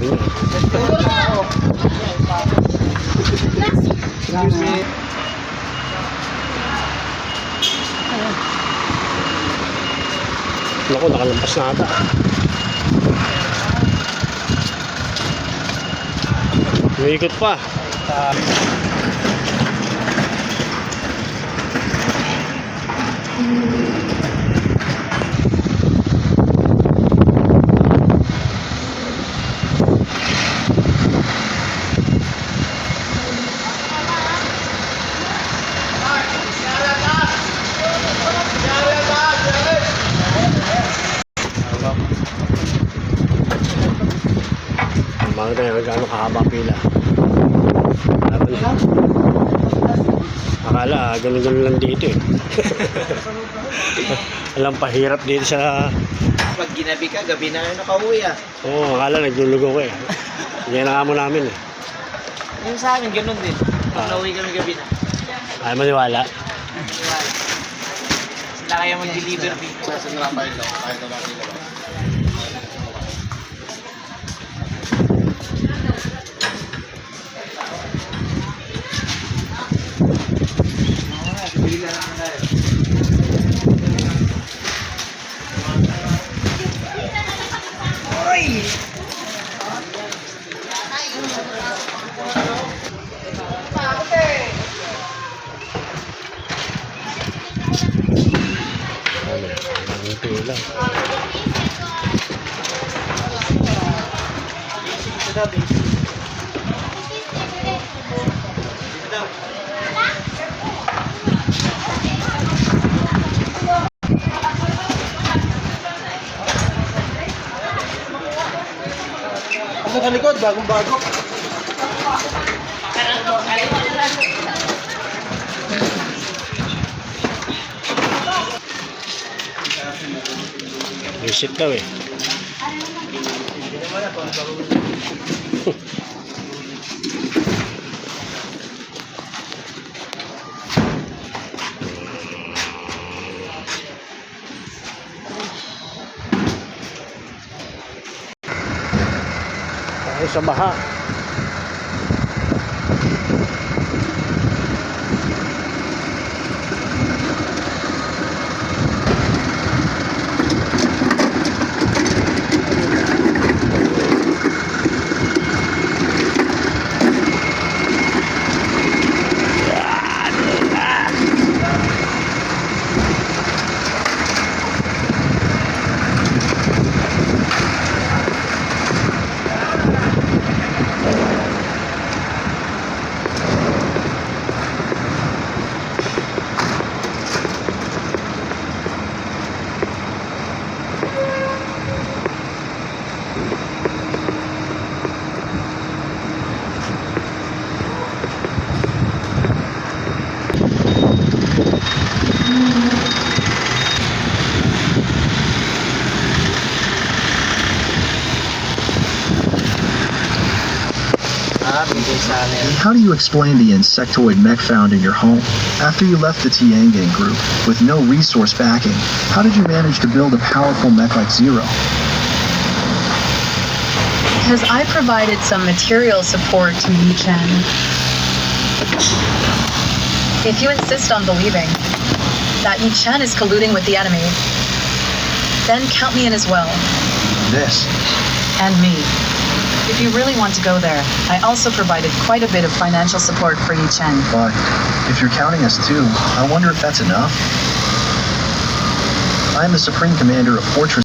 Excuse me. Naku, nakalampas na ata. Umiikot pa. Bakit tayo gano'ng kahaba pila? Akala ganun-ganun lang dito eh. Alam, pahirap dito sa... Pag ginabi ka, gabi na yung nakauwi ah. Oo, akala naglulugo ko eh. Yan ang amo namin eh. Yung sa amin, ganun din. Pag nauwi kami gabi na. Ay, maniwala. Sila kaya mag-deliver dito. Sa Rapay lang, kahit na natin lang. Ang pila. Ano sa likod? Bagong-bago. Visit daw eh. Tayo sa baha. How do you explain the insectoid mech found in your home? After you left the Tiangang group, with no resource backing, how did you manage to build a powerful mech like Zero? Because I provided some material support to Yi Chen. If you insist on believing that Yi Chen is colluding with the enemy, then count me in as well. This. And me. If you really want to go there, I also provided quite a bit of financial support for Yi Chen. But if you're counting us too, I wonder if that's enough? I am the Supreme Commander of Fortress